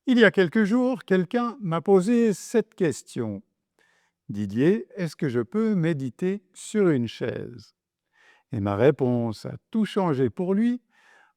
Il y a quelques jours, quelqu'un m'a posé cette question. Didier, est-ce que je peux méditer sur une chaise? Et ma réponse a tout changé pour lui,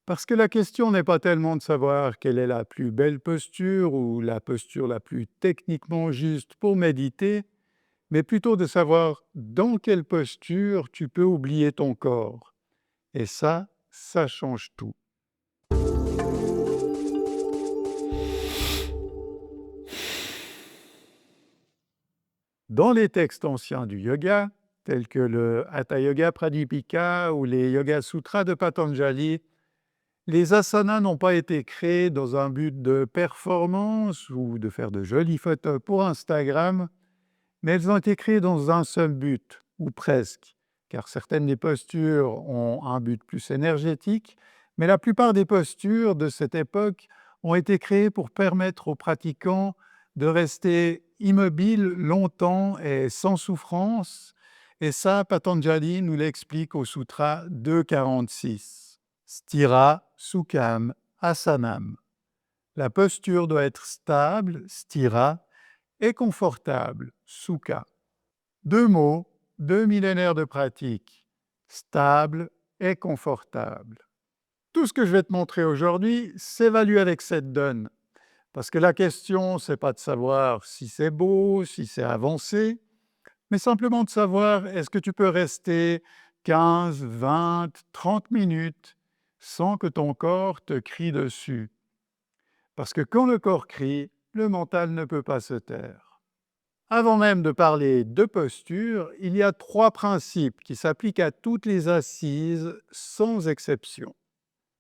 parce que la question n'est pas tellement de savoir quelle est la plus belle posture ou la posture la plus techniquement juste pour méditer, mais plutôt de savoir dans quelle posture tu peux oublier ton corps. Et ça change tout. Dans les textes anciens du yoga, tels que le Hatha Yoga Pradipika ou les Yoga Sutras de Patanjali, les asanas n'ont pas été créés dans un but de performance ou de faire de jolies photos pour Instagram, mais elles ont été créées dans un seul but, ou presque, car certaines des postures ont un but plus énergétique, mais la plupart des postures de cette époque ont été créées pour permettre aux pratiquants de rester immobiles longtemps et sans souffrance, et ça, Patanjali nous l'explique au Sutra 246. Stira Sukham Asanam. La posture doit être stable, stira, et confortable, sukha. Deux mots, deux millénaires de pratique, stable et confortable. Tout ce que je vais te montrer aujourd'hui s'évalue avec cette donne, parce que la question, c'est pas de savoir si c'est beau, si c'est avancé, mais simplement de savoir est-ce que tu peux rester 15, 20, 30 minutes sans que ton corps te crie dessus. Parce que quand le corps crie, le mental ne peut pas se taire. Avant même de parler de posture, il y a trois principes qui s'appliquent à toutes les assises sans exception.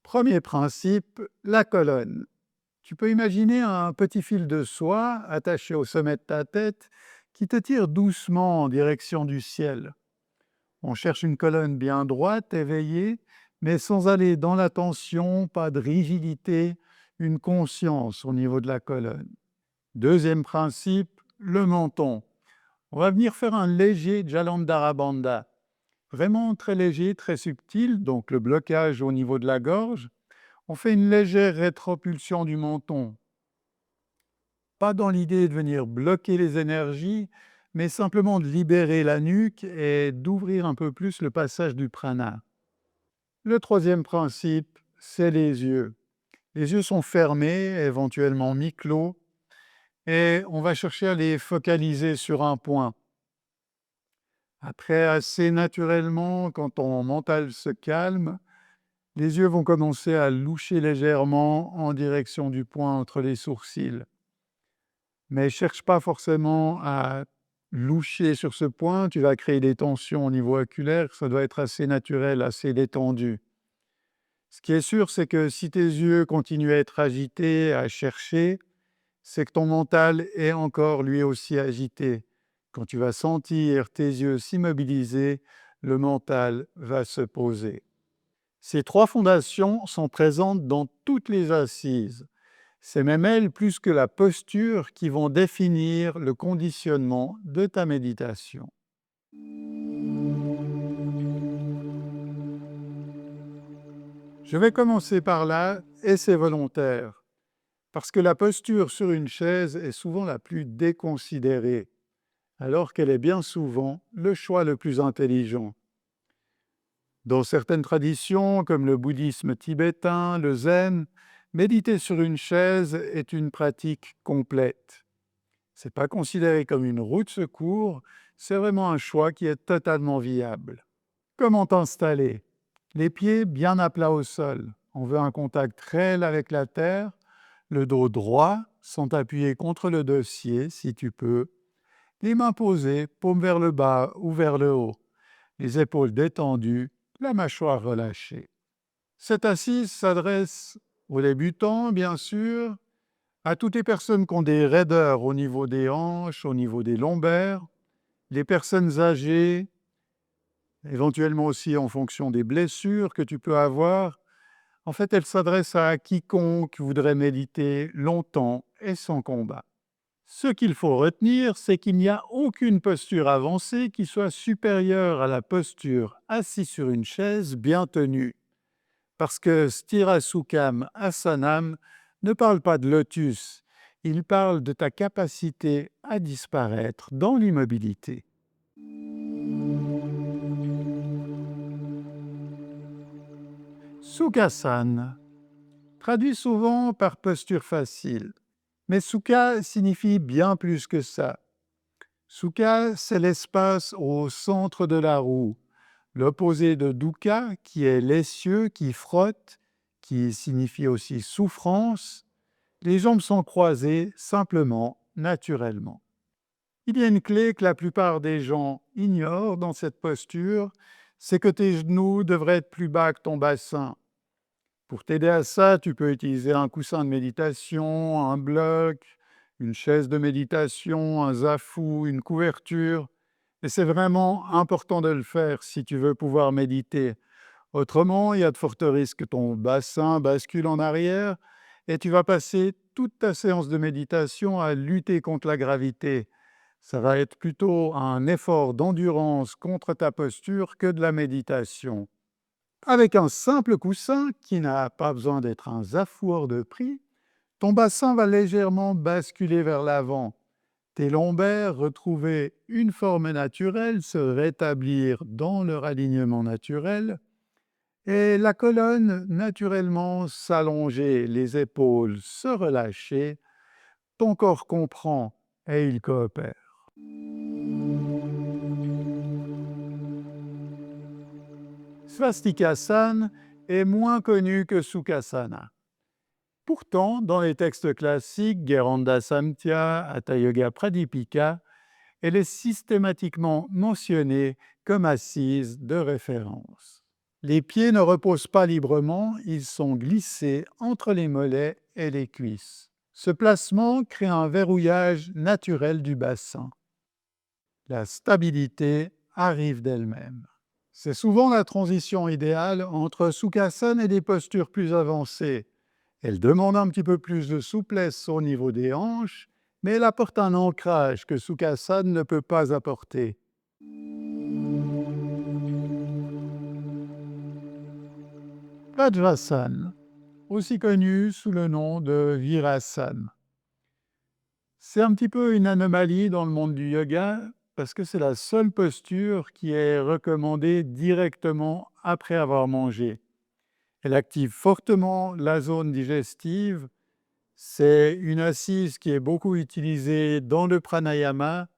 Premier principe, la colonne. Tu peux imaginer un petit fil de soie attaché au sommet de ta tête qui te tire doucement en direction du ciel. On cherche une colonne bien droite, éveillée, mais sans aller dans la tension, pas de rigidité, une conscience au niveau de la colonne. Deuxième principe, le menton. On va venir faire un léger Jalandhara Bandha, vraiment très léger, très subtil, donc le blocage au niveau de la gorge. On fait une légère rétropulsion du menton, pas dans l'idée de venir bloquer les énergies, mais simplement de libérer la nuque et d'ouvrir un peu plus le passage du prana. Le troisième principe, c'est les yeux. Les yeux sont fermés, éventuellement mi-clos, et on va chercher à les focaliser sur un point. Après, assez naturellement, quand ton mental se calme, les yeux vont commencer à loucher légèrement en direction du point entre les sourcils. Mais cherche pas forcément à loucher sur ce point, tu vas créer des tensions au niveau oculaire, ça doit être assez naturel, assez détendu. Ce qui est sûr, c'est que si tes yeux continuent à être agités, à chercher, c'est que ton mental est encore lui aussi agité. Quand tu vas sentir tes yeux s'immobiliser, le mental va se poser. Ces trois fondations sont présentes dans toutes les assises. C'est même elles, plus que la posture, qui vont définir le conditionnement de ta méditation. Je vais commencer par là, et c'est volontaire, parce que la posture sur une chaise est souvent la plus déconsidérée, alors qu'elle est bien souvent le choix le plus intelligent. Dans certaines traditions, comme le bouddhisme tibétain, le zen, méditer sur une chaise est une pratique complète. Ce n'est pas considéré comme une roue de secours, c'est vraiment un choix qui est totalement viable. Comment t'installer? Les pieds bien à plat au sol. On veut un contact réel avec la terre, le dos droit, sans t'appuyer contre le dossier si tu peux, les mains posées, paumes vers le bas ou vers le haut, les épaules détendues, la mâchoire relâchée. Cette assise s'adresse aux débutants, bien sûr, à toutes les personnes qui ont des raideurs au niveau des hanches, au niveau des lombaires, les personnes âgées, éventuellement aussi en fonction des blessures que tu peux avoir. En fait, elle s'adresse à quiconque voudrait méditer longtemps et sans combat. Ce qu'il faut retenir, c'est qu'il n'y a aucune posture avancée qui soit supérieure à la posture assis sur une chaise bien tenue. Parce que Sthira Sukham Asanam ne parle pas de lotus, Il parle de ta capacité à disparaître dans l'immobilité. Sukhasana, traduit souvent par posture facile, mais Sukha signifie bien plus que ça. Sukha, c'est l'espace au centre de la roue, l'opposé de dukkha, qui est l'essieu qui frotte, qui signifie aussi souffrance. Les jambes sont croisées simplement, naturellement. Il y a une clé que la plupart des gens ignorent dans cette posture, c'est que tes genoux devraient être plus bas que ton bassin. Pour t'aider à ça, tu peux utiliser un coussin de méditation, un bloc, une chaise de méditation, un zafu, une couverture. Et c'est vraiment important de le faire si tu veux pouvoir méditer. Autrement, il y a de fortes risques que ton bassin bascule en arrière et tu vas passer toute ta séance de méditation à lutter contre la gravité. Ça va être plutôt un effort d'endurance contre ta posture que de la méditation. Avec un simple coussin, qui n'a pas besoin d'être un zafu hors de prix, ton bassin va légèrement basculer vers l'avant. Tes lombaires retrouver une forme naturelle, se rétablir dans leur alignement naturel, et la colonne naturellement s'allonger, les épaules se relâcher. Ton corps comprend et il coopère. Svastikasana est moins connu que Sukhasana. Pourtant, dans les textes classiques, Gheranda Samkhya, Hatha Yoga Pradipika, elle est systématiquement mentionnée comme assise de référence. Les pieds ne reposent pas librement, ils sont glissés entre les mollets et les cuisses. Ce placement crée un verrouillage naturel du bassin. La stabilité arrive d'elle-même. C'est souvent la transition idéale entre Sukhasana et des postures plus avancées. Elle demande un petit peu plus de souplesse au niveau des hanches, mais elle apporte un ancrage que Sukhasana ne peut pas apporter. Vajrasana, aussi connu sous le nom de Virasana. C'est un petit peu une anomalie dans le monde du yoga parce que c'est la seule posture qui est recommandée directement après avoir mangé. Elle active fortement la zone digestive. C'est une assise qui est beaucoup utilisée dans le pranayama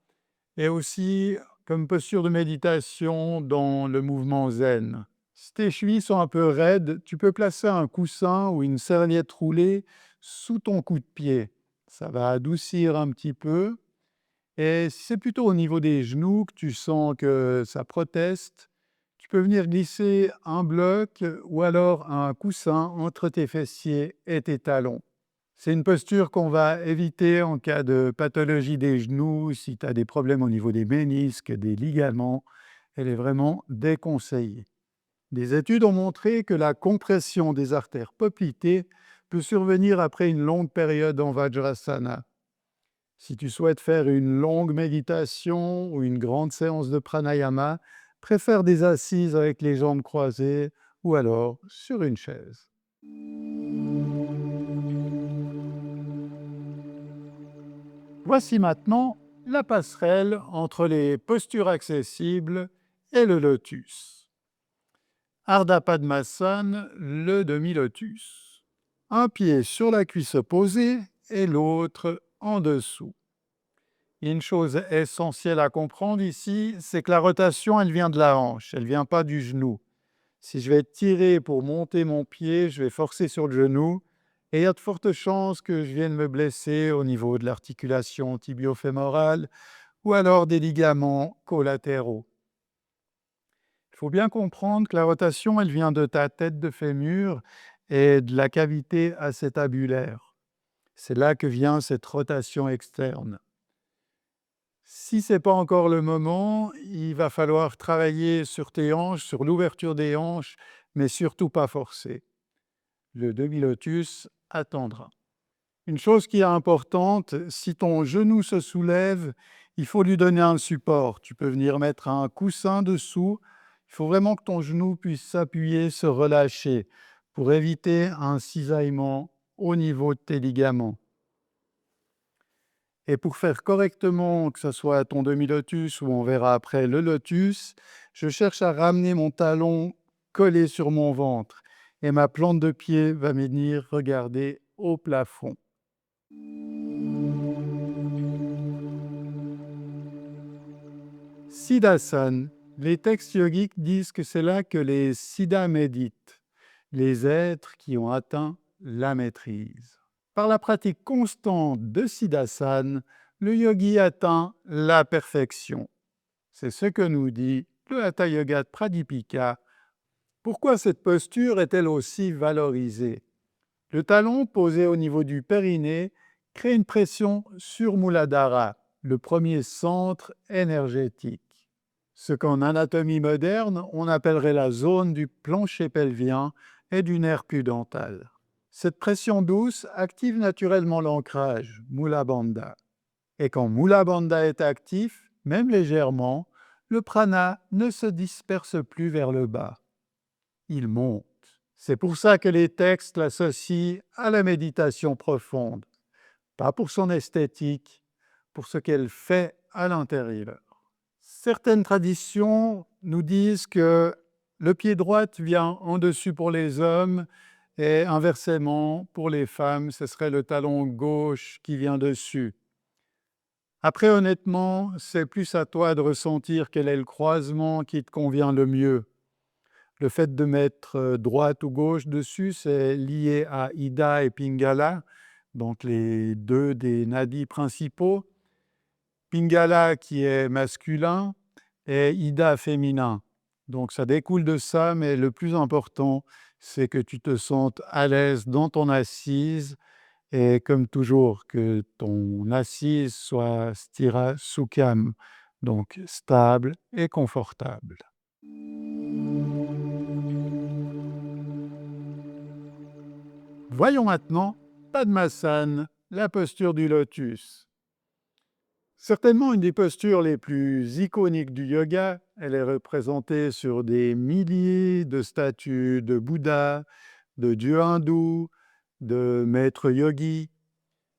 et aussi comme posture de méditation dans le mouvement zen. Si tes chevilles sont un peu raides, tu peux placer un coussin ou une serviette roulée sous ton coup de pied. Ça va adoucir un petit peu. Et si c'est plutôt au niveau des genoux que tu sens que ça proteste, tu peux venir glisser un bloc ou alors un coussin entre tes fessiers et tes talons. C'est une posture qu'on va éviter en cas de pathologie des genoux, si tu as des problèmes au niveau des ménisques, des ligaments. Elle est vraiment déconseillée. Des études ont montré que la compression des artères poplitées peut survenir après une longue période en Vajrasana. Si tu souhaites faire une longue méditation ou une grande séance de pranayama, préfère des assises avec les jambes croisées ou alors sur une chaise. Voici maintenant la passerelle entre les postures accessibles et le lotus. Ardha Padmasana, le demi-lotus. Un pied sur la cuisse opposée et l'autre en dessous. Une chose essentielle à comprendre ici, c'est que la rotation, elle vient de la hanche, elle ne vient pas du genou. Si je vais tirer pour monter mon pied, je vais forcer sur le genou et il y a de fortes chances que je vienne me blesser au niveau de l'articulation tibio-fémorale ou alors des ligaments collatéraux. Il faut bien comprendre que la rotation, elle vient de ta tête de fémur et de la cavité acétabulaire. C'est là que vient cette rotation externe. Si ce n'est pas encore le moment, il va falloir travailler sur tes hanches, sur l'ouverture des hanches, mais surtout pas forcer. Le demi-lotus attendra. Une chose qui est importante, si ton genou se soulève, il faut lui donner un support. Tu peux venir mettre un coussin dessous. Il faut vraiment que ton genou puisse s'appuyer, se relâcher pour éviter un cisaillement au niveau de tes ligaments. Et pour faire correctement, que ce soit ton demi-lotus ou on verra après le lotus, je cherche à ramener mon talon collé sur mon ventre et ma plante de pied va venir regarder au plafond. Siddhasana, les textes yogiques disent que c'est là que les siddhas méditent, les êtres qui ont atteint la maîtrise. Par la pratique constante de Siddhasana, le yogi atteint la perfection. C'est ce que nous dit le Hatha Yoga de Pradipika. Pourquoi cette posture est-elle aussi valorisée? Le talon posé au niveau du périnée crée une pression sur Muladhara, le premier centre énergétique. Ce qu'en anatomie moderne, on appellerait la zone du plancher pelvien et du nerf pudendal. Cette pression douce active naturellement l'ancrage, Mula Bandha. Et quand Mula Bandha est actif, même légèrement, le prana ne se disperse plus vers le bas. Il monte. C'est pour ça que les textes l'associent à la méditation profonde, pas pour son esthétique, pour ce qu'elle fait à l'intérieur. Certaines traditions nous disent que le pied droit vient en dessus pour les hommes et inversement, pour les femmes, ce serait le talon gauche qui vient dessus. Après, honnêtement, c'est plus à toi de ressentir quel est le croisement qui te convient le mieux. Le fait de mettre droite ou gauche dessus, c'est lié à Ida et Pingala, donc les deux des nadis principaux. Pingala qui est masculin et Ida féminin. Donc ça découle de ça, mais le plus important, c'est que tu te sentes à l'aise dans ton assise et comme toujours, que ton assise soit stira sukham, donc stable et confortable. Voyons maintenant Padmasana, la posture du lotus. Certainement une des postures les plus iconiques du yoga, elle est représentée sur des milliers de statues de Bouddha, de dieux hindous, de maîtres yogis,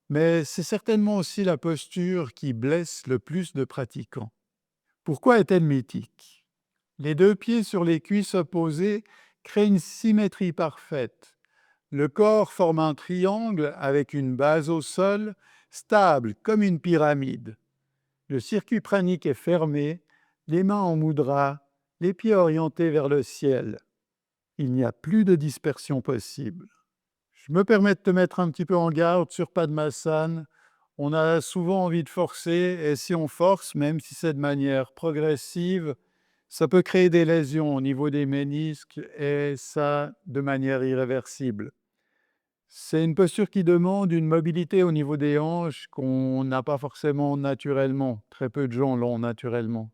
mais c'est certainement aussi la posture qui blesse le plus de pratiquants. Pourquoi est-elle mythique? Les deux pieds sur les cuisses opposées créent une symétrie parfaite. Le corps forme un triangle avec une base au sol, stable comme une pyramide. Le circuit pranique est fermé, les mains en mudra, les pieds orientés vers le ciel. Il n'y a plus de dispersion possible. Je me permets de te mettre un petit peu en garde sur Padmasana. On a souvent envie de forcer, et si on force, même si c'est de manière progressive, ça peut créer des lésions au niveau des ménisques, et ça de manière irréversible. C'est une posture qui demande une mobilité au niveau des hanches qu'on n'a pas forcément naturellement. Très peu de gens l'ont naturellement.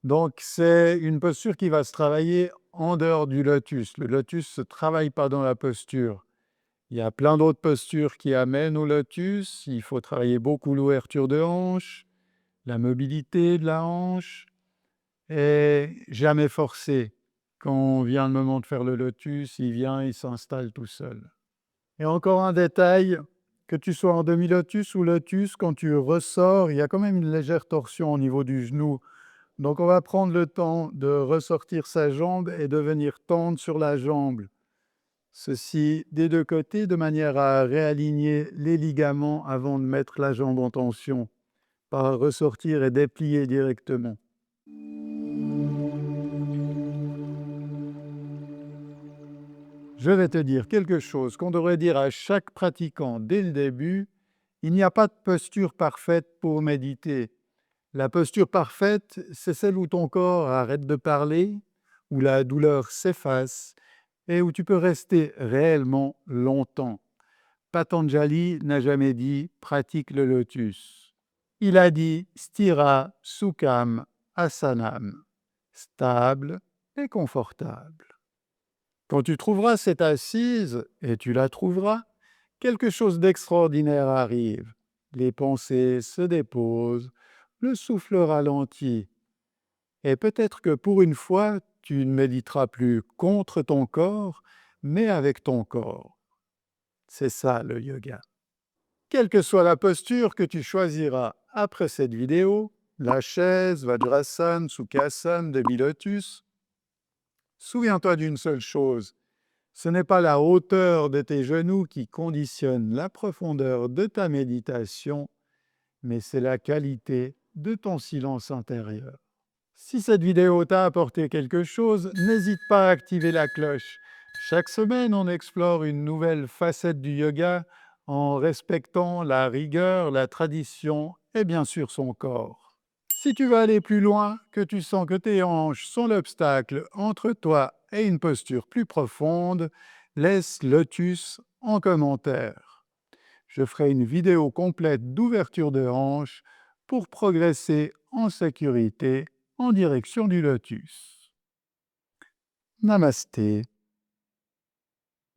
Donc, c'est une posture qui va se travailler en dehors du lotus. Le lotus ne se travaille pas dans la posture. Il y a plein d'autres postures qui amènent au lotus. Il faut travailler beaucoup l'ouverture de hanche, la mobilité de la hanche et jamais forcer. Quand vient le moment de faire le lotus, il vient, il s'installe tout seul. Et encore un détail, que tu sois en demi-lotus ou lotus, quand tu ressors, il y a quand même une légère torsion au niveau du genou. Donc on va prendre le temps de ressortir sa jambe et de venir tendre sur la jambe. Ceci des deux côtés de manière à réaligner les ligaments avant de mettre la jambe en tension, pas ressortir et déplier directement. Je vais te dire quelque chose qu'on devrait dire à chaque pratiquant dès le début. Il n'y a pas de posture parfaite pour méditer. La posture parfaite, c'est celle où ton corps arrête de parler, où la douleur s'efface et où tu peux rester réellement longtemps. Patanjali n'a jamais dit pratique le lotus. Il a dit stira sukham asanam, stable et confortable. Quand tu trouveras cette assise, et tu la trouveras, quelque chose d'extraordinaire arrive. Les pensées se déposent, le souffle ralentit. Et peut-être que pour une fois, tu ne méditeras plus contre ton corps, mais avec ton corps. C'est ça le yoga. Quelle que soit la posture que tu choisiras après cette vidéo, la chaise, Vajrasana, Sukhasana, Demi-Lotus, souviens-toi d'une seule chose, ce n'est pas la hauteur de tes genoux qui conditionne la profondeur de ta méditation, mais c'est la qualité de ton silence intérieur. Si cette vidéo t'a apporté quelque chose, n'hésite pas à activer la cloche. Chaque semaine, on explore une nouvelle facette du yoga en respectant la rigueur, la tradition et bien sûr son corps. Si tu veux aller plus loin, que tu sens que tes hanches sont l'obstacle entre toi et une posture plus profonde, laisse lotus en commentaire. Je ferai une vidéo complète d'ouverture de hanches pour progresser en sécurité en direction du lotus. Namasté.